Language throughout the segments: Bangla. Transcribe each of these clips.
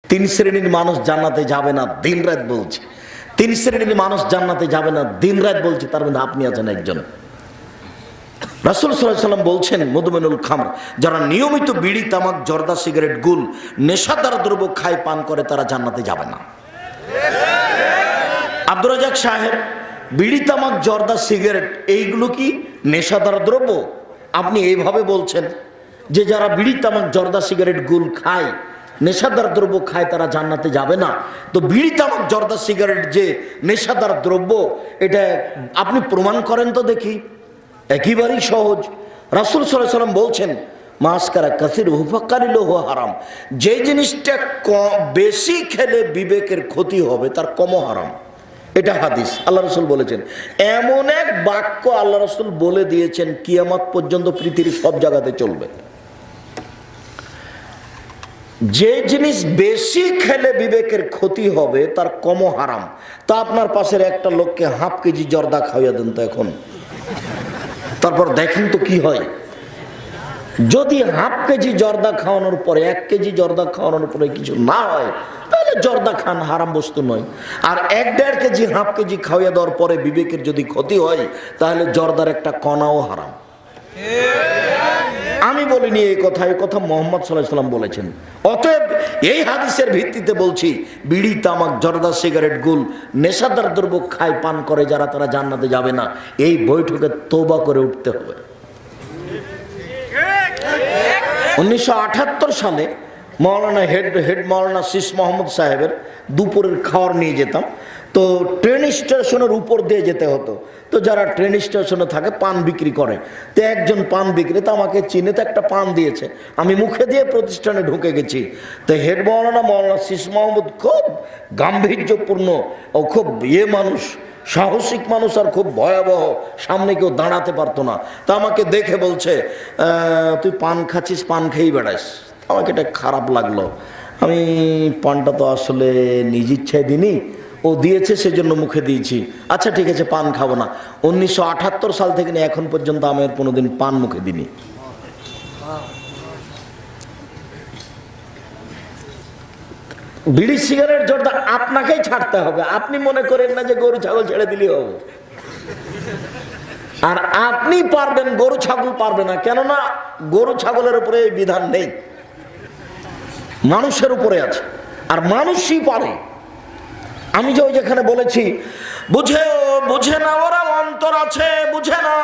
তিন শ্রেণীর মানুষ জান্নাতে যাবে না, দিন রাত বলছে। তিন শ্রেণীর মানুষ জান্নাতে যাবে না, দিন রাত বলছে। তার মধ্যে আপনি আছেন একজন। রাসূল সাল্লাল্লাহু আলাইহি ওয়াসাল্লাম বলছেন, মধুমেনুল খামর, যারা নিয়মিত বিড়ি, তামাক, জর্দা, সিগারেট, গুল, নেশাদার দ্রব্য খায়, পান করে, তারা জান্নাতে যাবে না। আব্দুর রাজ্জাক সাহেব, বিড়ি, তামাক, জর্দা, সিগারেট এইগুলো কি নেশাদার দ্রব্য? আপনি এইভাবে বলছেন যে যারা বিড়ি, তামাক, জর্দা, সিগারেট, গুল খায়, নেশাদার দ্রব্য খায়, তারা জান্নাতে যাবে না। তো বিড়ি, তামাক, জর্দা, সিগারেট যে নেশাদার দ্রব্য, এটা আপনি প্রমাণ করেন তো দেখি। একেবারেই সহজ। রাসূল সাল্লাল্লাহু আলাইহি ওয়াসাল্লাম বলছেন, মাসকারা কাসিরুহু ফাকালিলুহু হারাম। যে জিনিসটা বেশি খেলে বিবেকের ক্ষতি হবে, তার কমও হারাম। এটা হাদিস, আল্লাহ রাসূল বলেছেন। এমন এক বাক্য আল্লাহ রাসূল বলে দিয়েছেন, কিয়ামত পর্যন্ত পৃথিবীর সব জায়গাতে চলবে। যে জিনিস বেশি খেলে বিবেকের ক্ষতি হবে, তার কমও হারাম। তা আপনার পাশের একটা লোককে হাফ কেজি জর্দা খাওয়াইয়া দেন তো এখন, তারপর দেখেন তো কি হয়। যদি হাফ কেজি জর্দা খাওয়ানোর পরে, 1 কেজি জর্দা খাওয়ানোর পরে কিছু না হয়, তাহলে জর্দা খান, হারাম বস্তু নয়। আর 1-1.5 কেজি, হাফ কেজি খাওয়াইয়া দেওয়ার পরে বিবেকের যদি ক্ষতি হয়, তাহলে জর্দার একটা কণাও হারাম। আমি বলিনি এই কথা, এই কথা মুহাম্মদ সাল্লাল্লাহু আলাইহি ওয়াসাল্লাম বলেছেন। অতএব এই হাদিসের ভিত্তিতে বলছি, বিড়ি, তামাক, জর্দা, সিগারেট, গুল, নেশাদার দ্রব্য খায়, পান করে যারা, তারা জান্নাতে যাবে না। এই বৈঠকে তওবা করে উঠতে হবে। 1978 সালে মৌলানা হেড মৌলানা শীষ মোহাম্মদ সাহেবের দুপুরের খাওয়ার নিয়ে যেতাম। তো ট্রেন স্টেশনের উপর দিয়ে যেতে হতো। তো যারা ট্রেন স্টেশনে থাকে পান বিক্রি করে, তো একজন পান বিক্রেতা আমাকে চিনে, তো একটা পান দিয়েছে। আমি মুখে দিয়ে প্রতিষ্ঠানে ঢুকে গেছি। তো হেড মৌলানা শীষ মোহাম্মদ খুব গাম্ভীর্যপূর্ণ ও খুব মানুষ, সাহসিক মানুষ, আর খুব ভয়াবহ, সামনে কেউ দাঁড়াতে পারতো না। তা আমাকে দেখে বলছে, তুই পান খাচ্ছিস, পান খেয়েই বেড়াস। আমাকে এটা খারাপ লাগলো। আমি পানটা তো আসলে নিজ ইচ্ছায় দিইনি, ও দিয়েছে সেজন্য মুখে দিয়েছি। আচ্ছা ঠিক আছে, পান খাবো না। 1978 সাল থেকে নিয়ে এখন পর্যন্ত আমি আর কোনোদিন পান মুখে দিইনি। বিড়ি, সিগারেট, জর্দা আপনাকেই ছাড়তে হবে। আপনি মনে করেন না যে গরু ছাগল ছেড়ে দিলেই হবে। আর আপনি পারবেন, গরু ছাগল পারবে না। কেননা গরু ছাগলের উপরে এই বিধান নেই, মানুষের উপরে আছে। আর মানুষই পারে। আমি যে ওই যেখানে বলেছি, বুঝে না ওরা অন্তর আছে, বুঝে না,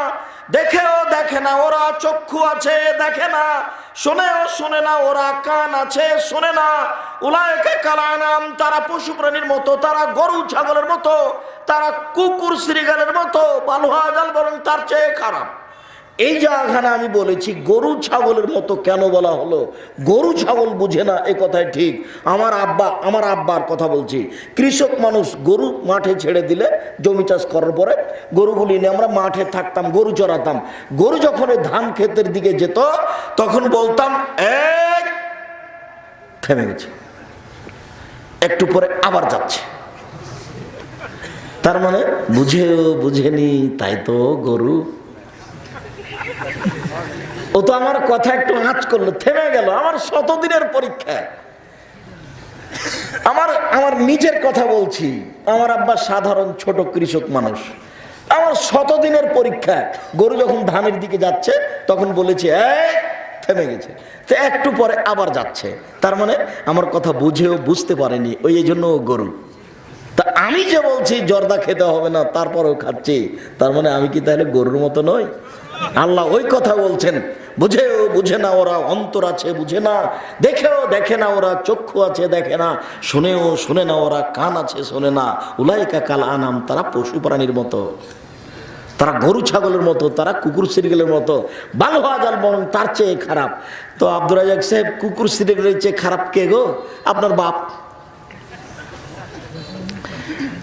দেখেও দেখে না ওরা চক্ষু আছে, দেখে না, শোনে না ওরা কান আছে, শোনে না। উলাইকা কালানাম, তারা পশু প্রাণীর মতো, তারা গরু ছাগলের মতো, তারা কুকুর শ্রীগালের মতো, বালুহাজাল বরং তার চেয়ে খারাপ। এই জায়গাখানে আমি বলেছি গরু ছাগলের মতো কেন বলা হলো? গরু ছাগল বুঝে না, এ কথাই ঠিক। আমার আব্বার কথা বলছি। কৃষক মানুষ, গরু মাঠে ছেড়ে দিলে জমি চাষ করার পরে গরুগুলি নিয়ে আমরা মাঠে থাকতাম, গরু চড়াতাম। গরু যখন ধান ক্ষেতের দিকে যেত, তখন বলতাম, থেমে গেছে, একটু পরে আবার যাচ্ছে। তার মানে বুঝেনি, তাই তো গরু। ও তো আমার কথা একটু আঁচ করলো, থেমে গেল। আমার 100 দিনের পরীক্ষা। আমার নিজের কথা বলছি। আমার আব্বা সাধারণ ছোট কৃষক মানুষ। আমার 100 দিনের পরীক্ষা। গরু যখন ধানের দিকে যাচ্ছে, তখন বলেছে থেমে গেছে। তো একটু পরে আবার যাচ্ছে। তার মানে আমার কথা বুঝতে পারেনি, এই জন্য গরু। তা আমি যে বলছি জর্দা খেতে হবে না, তারপরেও খাচ্ছি, তার মানে আমি কি তাহলে গরুর মতো নই? আল্লাহ ওই কথা বলছেন, বুঝে না ওরা অন্তর আছে, বুঝে না, দেখেও দেখে না ওরা চক্ষু আছে, দেখে না, শোনে না ওরা কান আছে, শোনে না। উলাইকা কাল আনাম, তারা পশু প্রাণীর মতো, তারা গরু ছাগলের মতো, তারা কুকুর শ্রীগেলের মতো, বালুহাজাল বরং তার চেয়ে খারাপ। তো আব্দুর রাজ্জাক সাহেব, কুকুর শ্রীগেলের চেয়ে খারাপ কে গো? আপনার বাপ।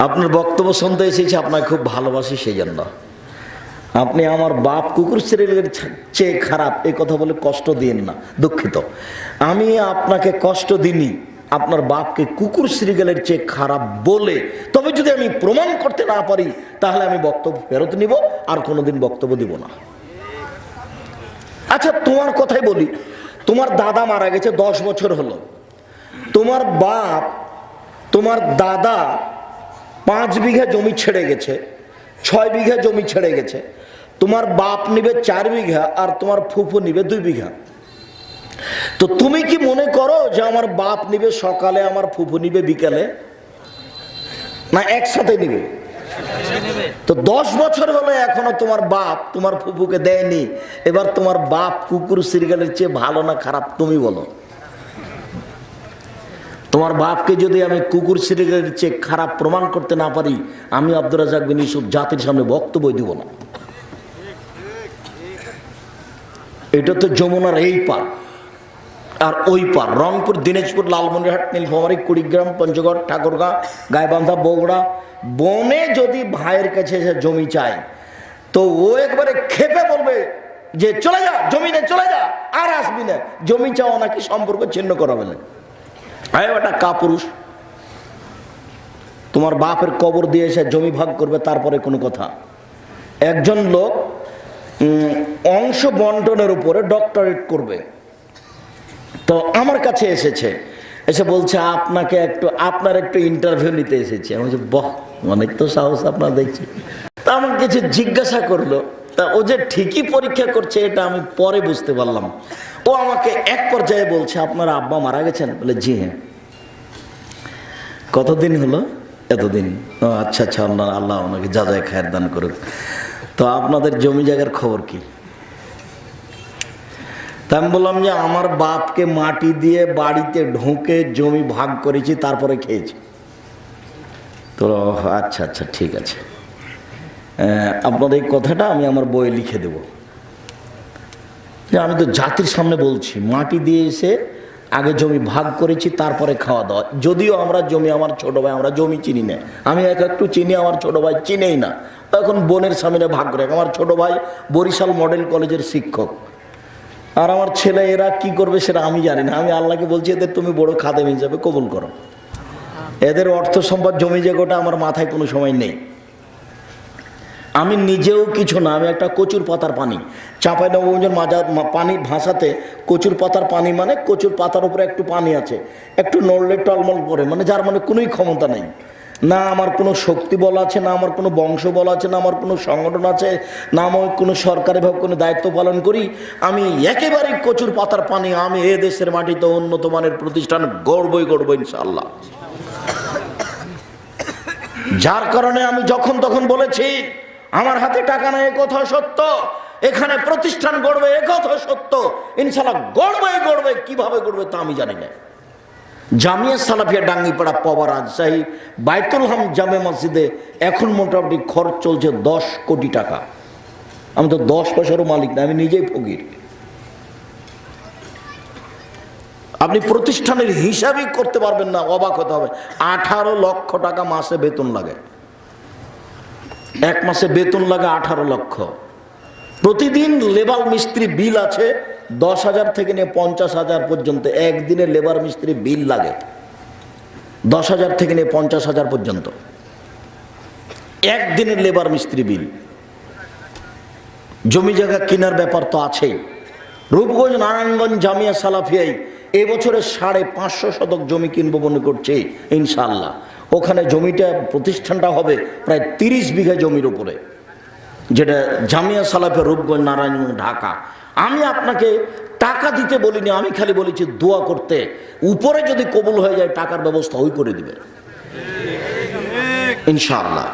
আপনার বক্তব্য শুনতে এসেছি, আপনাকে খুব ভালোবাসি, সেই জন্য। আপনি আমার বাপ কুকুর শ্রেণীর চেয়ে খারাপ এই কথা বলে কষ্ট দিন না, দুঃখিত। আমি আপনাকে কষ্ট দিইনি, আপনার বাপকে কুকুর শ্রীগালের চেয়ে খারাপ বলে। তবে যদি আমি প্রমাণ করতে না পারি, তাহলে আমি বক্তব্য ফেরত নিব, আর কোনোদিন বক্তব্য দিব না। আচ্ছা তোমার কথাই বলি, তোমার দাদা মারা গেছে 10 বছর হলো। তোমার বাপ তোমার দাদা 5 বিঘা জমি ছেড়ে গেছে, 6 বিঘা জমি ছেড়ে গেছে, তোমার বাপ নিবে 4 বিঘা আর তোমার ফুফু নিবে 2 বিঘা। তো তুমি কি মনে করো যে আমার বাপ নিবে সকালে, আমার ফুফু নিবে বিকালে, না একসাথে নিবে? তো 10 বছর হলো এখনো তোমার বাপ তোমার ফুফুকে দেয়নি। এবার তোমার বাপ কুকুর সিরিয়ালের চেয়ে ভালো না খারাপ তুমি বলো? তোমার বাপকে যদি আমি কুকুর সিরিয়ালের চেয়ে খারাপ প্রমাণ করতে না পারি, আমি আব্দুর রাজ্জাক বিন ইউসুফ জাতির সামনে বক্তব্য দিব না। এটা তো যমুনার এই পার আর ওই পার, রংপুর, দিনাজপুর, লালমনিরহাট, নীলফামারী, কুড়িগ্রাম, পঞ্চগড়, ঠাকুরগাঁ, গাইবান্ধা, বগুড়া বনে যদি ভাইয়ের কাছে এসে জমি চায় তো ও একবারে খেপে বলবে যে চলে যা, জমিনে চলে যা, আর আসবি না। জমি চাওয়া নাকি সম্পর্ক ছিন্ন করা বলে। ওটা কাপুরুষ। তোমার বাপের কবর দিয়ে এসে জমি ভাগ করবে, তারপরে কোনো কথা। একজন লোক অংশ বন্টনের উপরে ডক্টরেট করবে, তো আমার কাছে এসেছে, এসে বলছে আপনার একটু ইন্টারভিউ নিতে এসেছে। আমি বলছি বাহ, অনেক তো সাহস আপনার দেখছি। তা আমাকে কিছু জিজ্ঞাসা করলো, তা ও যে ঠিকই পরীক্ষা করছে এটা আমি পরে বুঝতে পারলাম। ও আমাকে এক পর্যায়ে বলছে আপনার আব্বা মারা গেছেন? বলে জি হ্যাঁ। কতদিন হলো? এতদিন। ও আচ্ছা আচ্ছা, আল্লাহ ওনাকে যাজায় খায়ের দান করুক। তো আপনাদের জমি জায়গার খবর কি? তা আমি বললাম যে আমার বাপকে মাটি দিয়ে বাড়িতে ঢুকে জমি ভাগ করেছি, তারপরে খেয়েছি। তো আচ্ছা আচ্ছা ঠিক আছে, আপনার এই কথাটা আমি আমার বইয়ে লিখে দেব। যে আমি তো জাতির সামনে বলছি, মাটি দিয়ে এসে আগে জমি ভাগ করেছি, তারপরে খাওয়া দাওয়া। যদিও আমরা জমি, আমার ছোট ভাই, আমরা জমি চিনি না, আমি একটু চিনি, আমার ছোট ভাই চিনেই না। এখন বোনের সামনে ভাগ করে, আমার ছোট ভাই বরিশাল মডেল কলেজের শিক্ষক, আর আমার ছেলে এরা কি করবে সেটা আমি জানি না। আমি আল্লাহকে বলছি এদের তুমি বড় খাদেম হিসাবে কবুল করো। এদের অর্থ সম্পদ জমি জায়গাটা আমার মাথায় কোনো সময় নেই। আমি নিজেও কিছু না, আমি একটা কচুর পাতার পানি, চাঁপাইনবাবগঞ্জের পানি ভাষাতে কচুর পাতার পানি মানে কচুর পাতার উপরে একটু পানি আছে, একটু নড়লে টলমল করে, মানে যার মানে কোনোই ক্ষমতা নেই। না আমার কোনো শক্তি বল আছে, না আমার কোনো বংশ বল আছে, না আমার কোনো সংগঠন আছে, না আমার কোনো সরকারিভাবে কোনো দায়িত্ব পালন করি। আমি একেবারেই কচুর পাতার পানি। আমি এ দেশের মাটিতে উন্নত মানের প্রতিষ্ঠান গড়বই ইনশাআল্লাহ। যার কারণে আমি যখন তখন বলেছি আমার হাতে টাকা নাই, এ কথা সত্য। এখানে প্রতিষ্ঠান গড়বে, এ কথা সত্য। ইনশাআল্লাহ গড়বে। কিভাবে গড়বে তা আমি জানি না। জামিয়া সালাফিয়া ডাঙ্গিপাড়া, পবা, রাজশাহী, বাইতুল হাম জামে মসজিদে এখন মোটামুটি খরচ চলছে 10 কোটি টাকা। আমি তো 10 পয়সারও মালিক না, আমি নিজেই ফকির। আপনি প্রতিষ্ঠানের হিসাবই করতে পারবেন না, অবাক হতে হবে। 18 লক্ষ টাকা মাসে বেতন লাগে, এক মাসে বেতন লাগে 18 লক্ষ। প্রতিদিন লেবার মিস্ত্রি বিল আছে 10,000 থেকে নিয়ে 50,000 পর্যন্ত। একদিনে লেবার মিস্ত্রি বিল লাগে 10,000 থেকে নিয়ে 50,000 পর্যন্ত, একদিনের লেবার মিস্ত্রি বিল। জমি জায়গা কেনার ব্যাপার তো আছেই। রূপগঞ্জ নারায়ণগঞ্জ জামিয়া সালাফিয়ায় এবছরে 550 শতক জমি কিনবো মনে করছে ইনশাআল্লাহ। ওখানে জমিটা, প্রতিষ্ঠানটা হবে প্রায় 30 বিঘা জমির উপরে, যেটা জামিয়া সালাফিয়া রূপগঞ্জ নারায়ণগঞ্জ ঢাকা। আমি আপনাকে টাকা দিতে বলিনি, আমি খালি বলেছি দোয়া করতে। উপরে যদি কবুল হয়ে যায় টাকার ব্যবস্থা ওই করে দিবে ইনশাআল্লাহ।